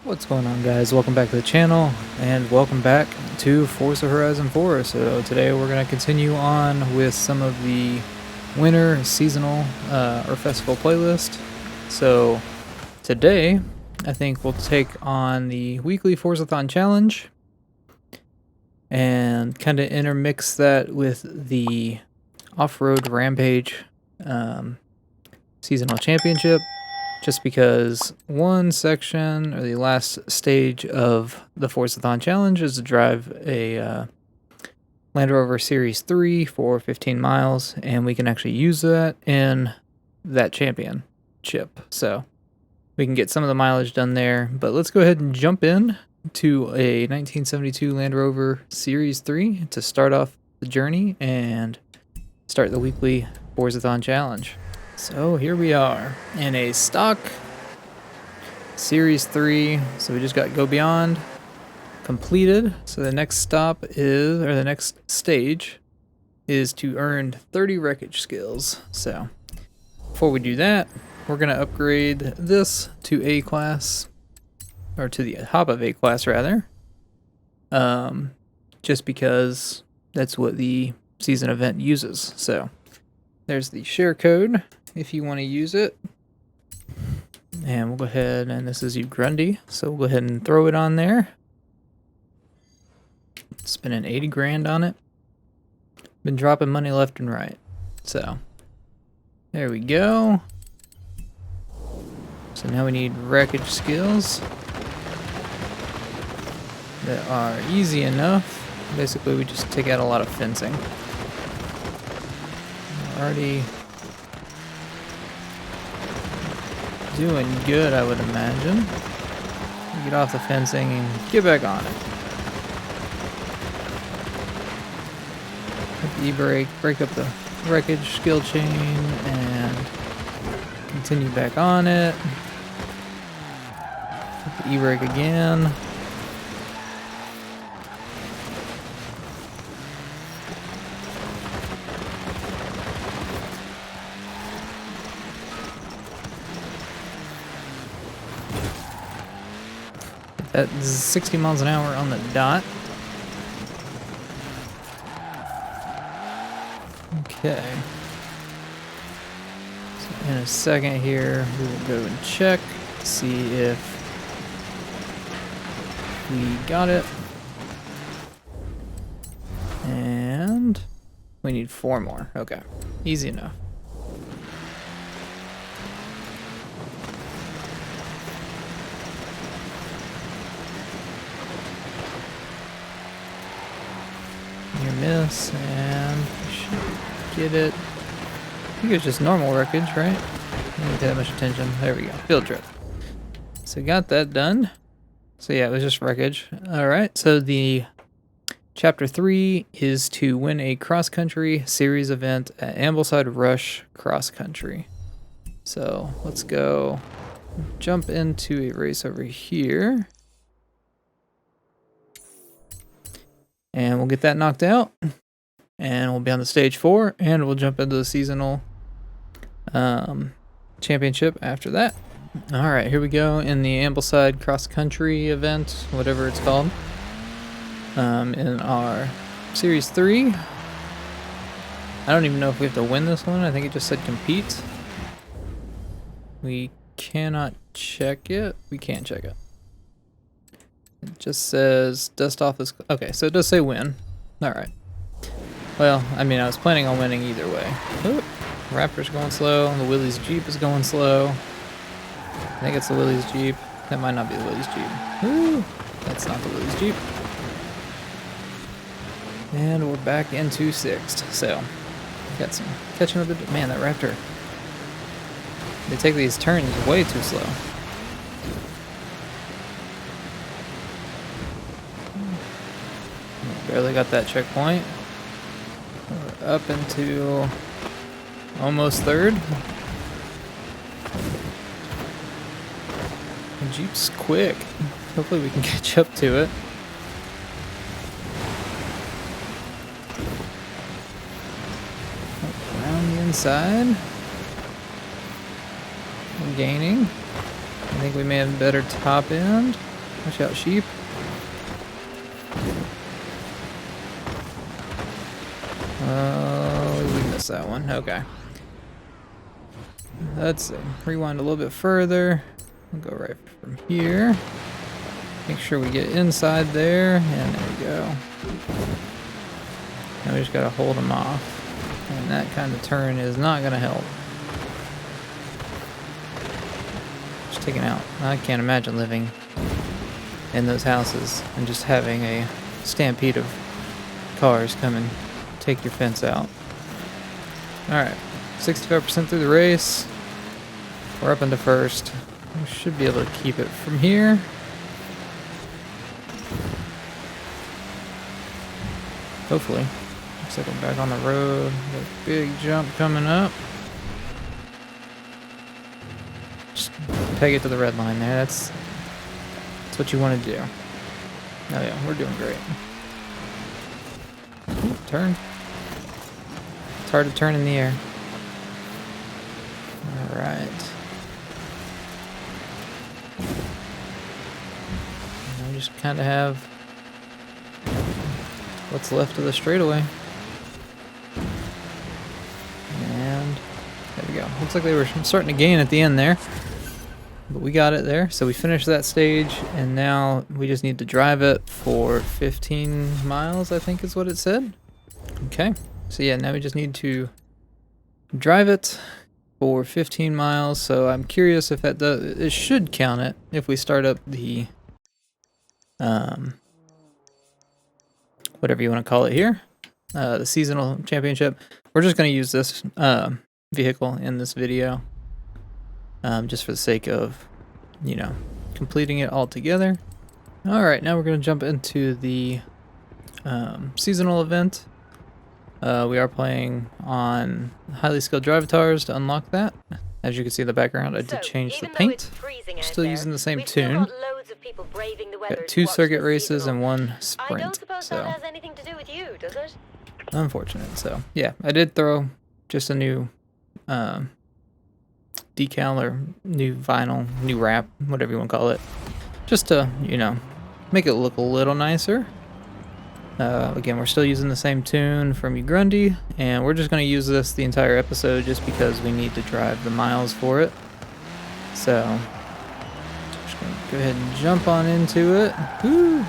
What's going on, guys? Welcome back to the channel and welcome back to Forza Horizon 4. So today we're going to continue on with some of the winter seasonal or festival playlist. So today I think we'll take on the weekly Forzathon challenge and kind of intermix that with the OffRoad Rampage seasonal championship. Just because one section, or the last stage of the Forzathon challenge, is to drive a Land Rover Series 3 for 15 miles, and we can actually use that in that championship. So we can get some of the mileage done there, but let's go ahead and jump in to a 1972 Land Rover Series 3 to start off the journey and start the weekly Forzathon challenge. So here we are in a stock Series 3. So we just got Go Beyond completed. So the next stop is, or the next stage is to earn 30 wreckage skills. So before we do that, we're going to upgrade this to A class, or to the top of A class rather. Just because that's what the season event uses. So there's the share code if you want to use it. And we'll go ahead, and this is you Grundy, so we'll go ahead and throw it on there. Spending 80 grand on it. Been dropping money left and right. So there we go. So now we need wreckage skills that are easy enough. Basically we just take out a lot of fencing. Already doing good, I would imagine. Get off the fencing and get back on it. Hit the E-brake, break up the wreckage skill chain, and continue back on it. Hit the E-brake again. At 60 miles an hour on the dot. Okay. So in a second here, we will go and check to see if we got it. And we need 4 more. Okay. Easy enough. Miss, and we should get it. I think it was just normal wreckage, right? Didn't need that much attention. There we go. Field trip. So got that done. So yeah, it was just wreckage. Alright, so the Chapter 3 is to win a cross-country series event at Ambleside Rush Cross Country. So let's go jump into a race over here. And we'll get that knocked out, and we'll be on the stage 4, and we'll jump into the seasonal championship after that. All right, here we go in the Ambleside Cross Country event, whatever it's called, in our Series 3. I don't even know if we have to win this one. I think it just said compete. We cannot check it. We can't check it. It just says dust off this. Okay, so it does say win. Alright. Well, I mean, I was planning on winning either way. Ooh, Raptor's going slow. The Willys Jeep is going slow. I think it's the Willys Jeep. That might not be the Willys Jeep. Ooh, that's not the Willys Jeep. And we're back into 6th. So, got some catching up. Man, that Raptor. They take these turns way too slow. Barely got that checkpoint. We're up into almost 3rd. The Jeep's quick. Hopefully we can catch up to it. Around the inside. We're gaining. I think we may have better top end. Watch out, sheep. Oh, we missed that one. Okay. Let's rewind a little bit further. We'll go right from here. Make sure we get inside there, and there we go. Now we just gotta hold them off. And that kind of turn is not gonna help. Just taking out. I can't imagine living in those houses and just having a stampede of cars come and take your fence out. Alright, 65% through the race. We're up into first. We should be able to keep it from here. Hopefully. Looks like we're back on the road. Got a big jump coming up. Just peg it to the red line there. That's what you want to do. Oh yeah, we're doing great. Ooh, turn. It's hard to turn in the air. Alright. Now we just kind of have what's left of the straightaway. And there we go. Looks like they were starting to gain at the end there. But we got it there. So we finished that stage, and now we just need to drive it for 15 miles, I think is what it said. Okay. So yeah, now we just need to drive it for 15 miles. So I'm curious if that does, it should count it if we start up the whatever you want to call it here, the seasonal championship. We're just going to use this vehicle in this video, just for the sake of, you know, completing it all together. All right, now we're going to jump into the seasonal event. We are playing on highly skilled drivatars to unlock that. As you can see in the background, I did change the paint. Still using the same tune. Got 2 circuit races and 1 sprint. So that has anything to do with you, does it? unfortunate. So yeah, I did throw just a new decal or new vinyl, new wrap, whatever you want to call it, just to, you know, make it look a little nicer. Again, we're still using the same tune from Grundy, and we're just going to use this the entire episode just because we need to drive the miles for it. So, just going to go ahead and jump on into it. Woo!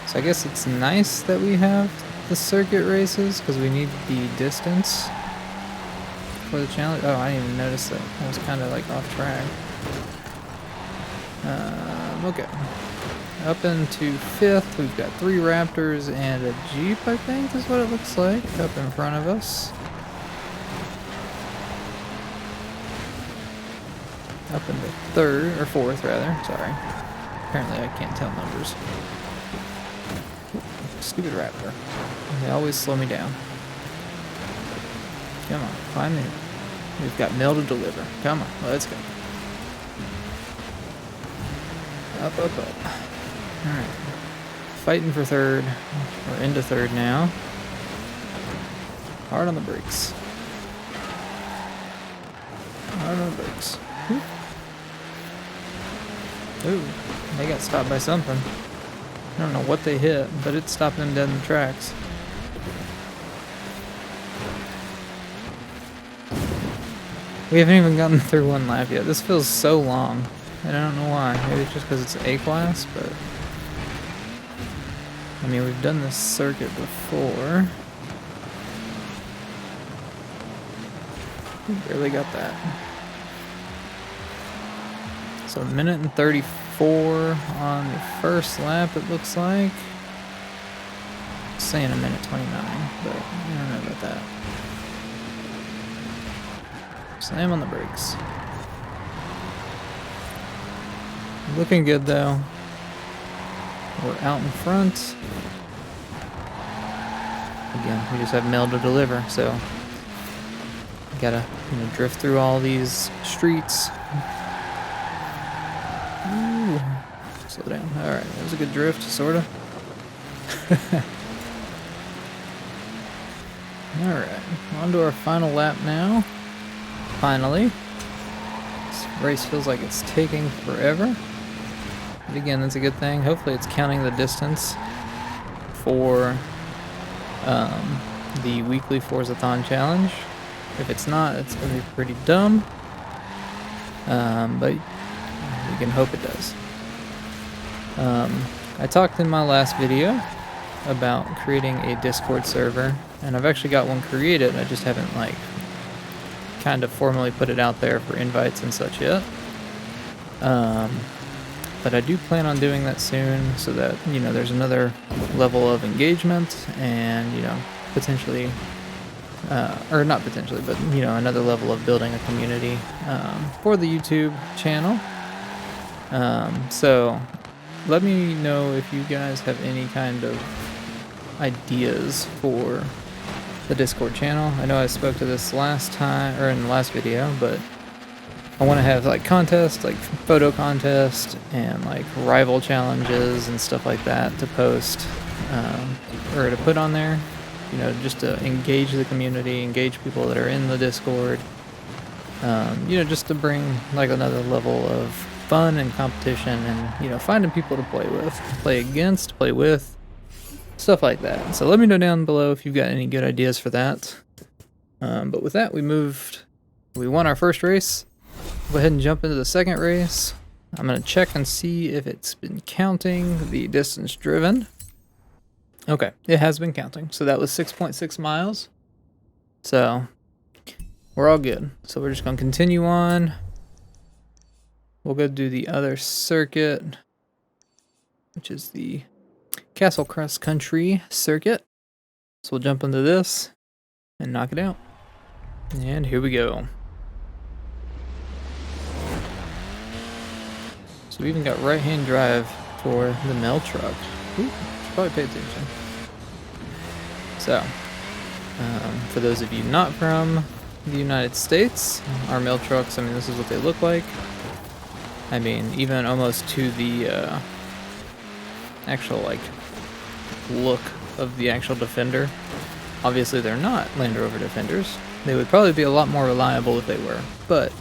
So I guess it's nice that we have the circuit races because we need the distance for the challenge. Oh, I didn't even notice that. I was kind of like off track. Okay. Up into 5th, we've got 3 Raptors and a Jeep, I think is what it looks like, up in front of us. Up into 3rd, or 4th rather, sorry. Apparently I can't tell numbers. Stupid Raptor. They always slow me down. Come on, climb in. We've got mail to deliver. Come on, let's go. Up, up, up. Alright. Fighting for 3rd. We're into 3rd now. Hard on the brakes. Hard on the brakes. Ooh, they got stopped by something. I don't know what they hit, but it stopped them dead in the tracks. We haven't even gotten through 1 lap yet. This feels so long, and I don't know why. Maybe it's just because it's A-class, but I mean, we've done this circuit before. We barely got that. So 1 minute and 34 on the first lap, it looks like. It's saying 1 minute 29, but I don't know about that. Slam on the brakes. Looking good though. We're out in front. Again, we just have mail to deliver, so we gotta, you know, drift through all these streets. Ooh. Slow down. Alright, that was a good drift, sorta. Alright, on to our final lap now. Finally. This race feels like it's taking forever. But again, that's a good thing. Hopefully it's counting the distance for the weekly Forzathon challenge. If it's not, it's going to be pretty dumb. But we can hope it does. I talked in my last video about creating a Discord server, and I've actually got one created. I just haven't like kind of formally put it out there for invites and such yet. But I do plan on doing that soon, so that, you know, there's another level of engagement and, you know, potentially, or not potentially, but, you know, another level of building a community for the YouTube channel. So let me know if you guys have any kind of ideas for the Discord channel. I know I spoke to this last time, or in the last video, but I want to have like contests, like photo contest and like rival challenges and stuff like that to post, or to put on there, you know, just to engage the community, engage people that are in the Discord, you know, just to bring like another level of fun and competition and, you know, finding people to play with, play against, play with, stuff like that. So let me know down below if you've got any good ideas for that. But with that, we won our first race. Go ahead and jump into the second race. I'm going to check and see if it's been counting the distance driven. Okay, it has been counting. So that was 6.6 miles. So we're all good. So we're just going to continue on. We'll go do the other circuit, which is the Castle Cross Country circuit. So we'll jump into this and knock it out. And here we go. So we even got right-hand drive for the mail truck. Ooh, should probably pay attention. So, for those of you not from the United States, our mail trucks, I mean, this is what they look like. I mean, even almost to the actual, like, look of the actual Defender. Obviously, they're not Land Rover Defenders. They would probably be a lot more reliable if they were. But,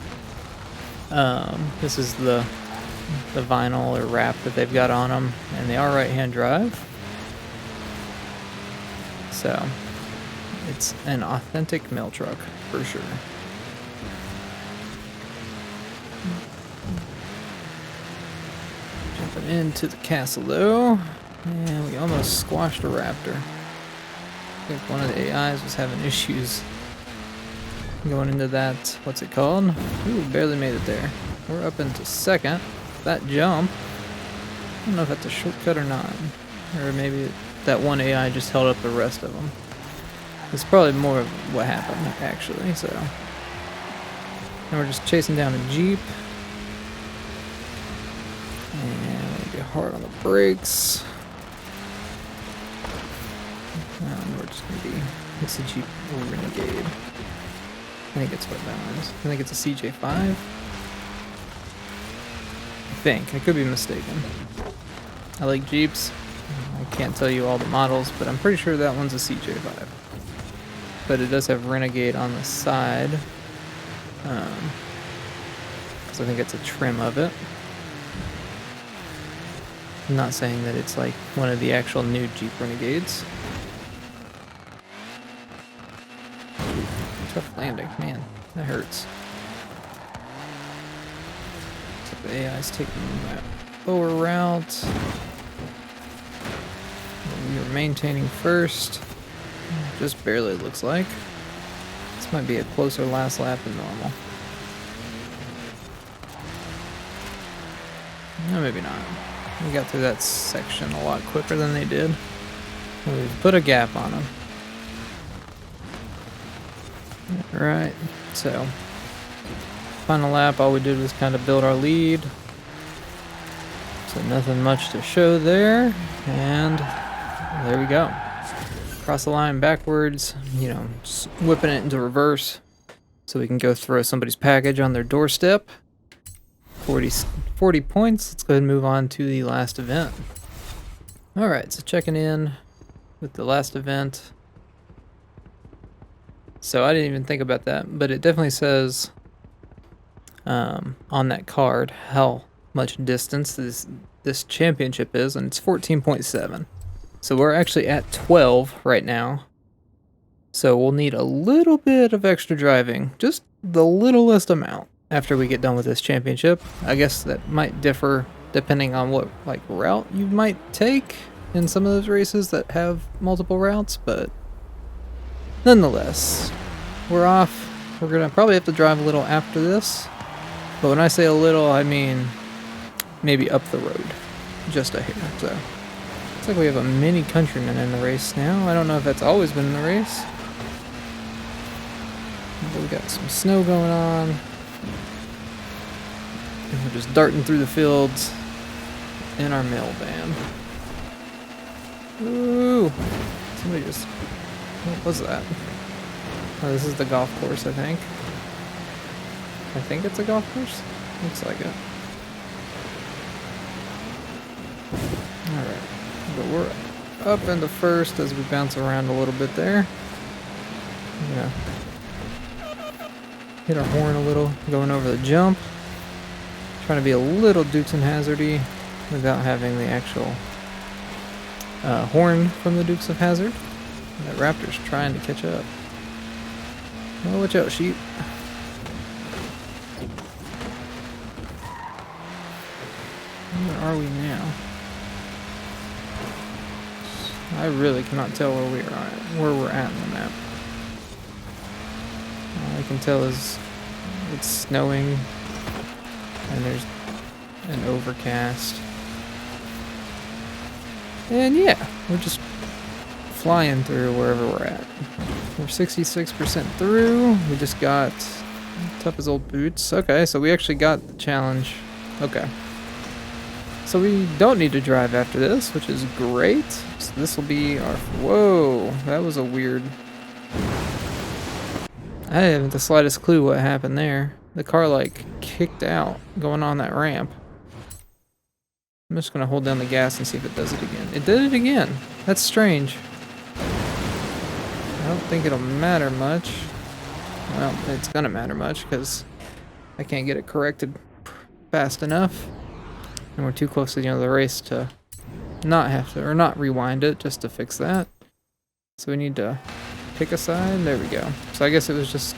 this is the vinyl or wrap that they've got on them, and they are right-hand drive. So, it's an authentic mail truck, for sure. Jumping into the castle, though, and we almost squashed a raptor. I think one of the AIs was having issues going into that, what's it called? Ooh, barely made it there. We're up into second. That jump, I don't know if that's a shortcut or not. Or maybe that one AI just held up the rest of them. It's probably more of what happened, actually, so. And we're just chasing down a Jeep. And we're gonna be hard on the brakes. And we're just gonna be, it's a Jeep Renegade. I think it's what that one is. I think it's a CJ5. I could be mistaken. I like Jeeps. I can't tell you all the models, but I'm pretty sure that one's a CJ5. But it does have Renegade on the side. Because I think it's a trim of it. I'm not saying that it's like one of the actual new Jeep Renegades. Tough landing, man. That hurts. The AI's taking that lower route. We are maintaining first. Just barely, it looks like. This might be a closer last lap than normal. No, maybe not. We got through that section a lot quicker than they did. We've put a gap on them. Alright, so final lap, all we did was kind of build our lead. So nothing much to show there. And there we go. Cross the line backwards, you know, whipping it into reverse so we can go throw somebody's package on their doorstep. 40 points. Let's go ahead and move on to the last event. Alright, so checking in with the last event. So I didn't even think about that, but it definitely says on that card how much distance this championship is, and it's 14.7. So we're actually at 12 right now. So we'll need a little bit of extra driving, just the littlest amount after we get done with this championship. I guess that might differ depending on what like route you might take in some of those races that have multiple routes, but nonetheless, we're off. We're gonna probably have to drive a little after this, but when I say a little, I mean maybe up the road, just a hair. So looks like we have a mini countryman in the race now. I don't know if that's always been in the race. But we got some snow going on, and we're just darting through the fields in our mail van. Ooh! Somebody just... what was that? Oh, this is the golf course, I think. I think it's a golf course? Looks like it. Alright. But we're up into first as we bounce around a little bit there. Yeah. Hit our horn a little, going over the jump. Trying to be a little Dukes and Hazzardy without having the actual horn from the Dukes of Hazzard. That Raptor's trying to catch up. Oh, watch out, sheep. Where are we now? I really cannot tell where we're at on the map. All I can tell is it's snowing and there's an overcast. And yeah, we're just flying through wherever we're at. We're 66% through. We just got tough as old boots. Okay, so we actually got the challenge. Okay. So we don't need to drive after this, which is great. So this will be our... whoa, that was a weird... I haven't the slightest clue what happened there. The car, like, kicked out going on that ramp. I'm just going to hold down the gas and see if it does it again. It did it again. That's strange. I don't think it'll matter much. Well, it's going to matter much because I can't get it corrected fast enough. And we're too close to the end of the race to not have to, or not rewind it just to fix that. So we need to pick a side. There we go. So I guess it was just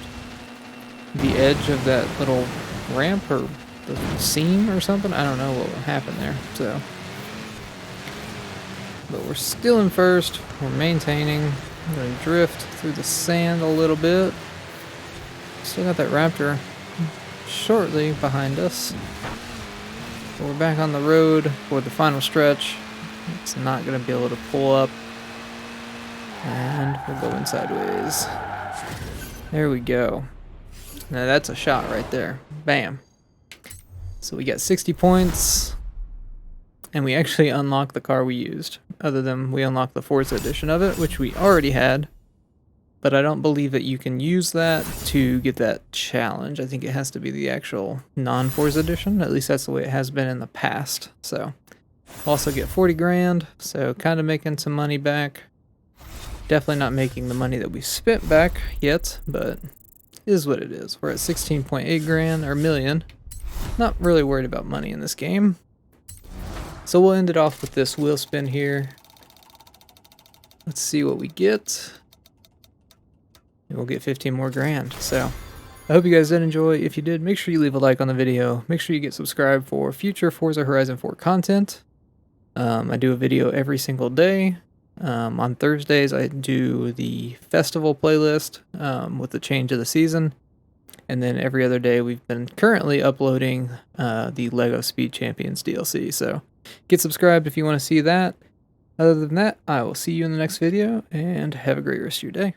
the edge of that little ramp or the seam or something. I don't know what happened there. So, but we're still in first. We're maintaining. I'm going to drift through the sand a little bit. Still got that Raptor shortly behind us. But we're back on the road for the final stretch. It's not going to be able to pull up. And we're going sideways. There we go. Now that's a shot right there. Bam. So we got 60 points. And we actually unlocked the car we used. Other than we unlocked the Forza edition of it, which we already had. But I don't believe that you can use that to get that challenge. I think it has to be the actual non-Forza edition. At least that's the way it has been in the past. So also get 40 grand. So kind of making some money back. Definitely not making the money that we spent back yet, but it is what it is. We're at 16.8 grand or million. Not really worried about money in this game. So we'll end it off with this wheel spin here. Let's see what we get. And we'll get 15 more grand. So I hope you guys did enjoy. If you did, make sure you leave a like on the video. Make sure you get subscribed for future Forza Horizon 4 content. I do a video every single day. On Thursdays, I do the festival playlist with the change of the season. And then every other day, we've been currently uploading the LEGO Speed Champions DLC. So get subscribed if you want to see that. Other than that, I will see you in the next video, and have a great rest of your day.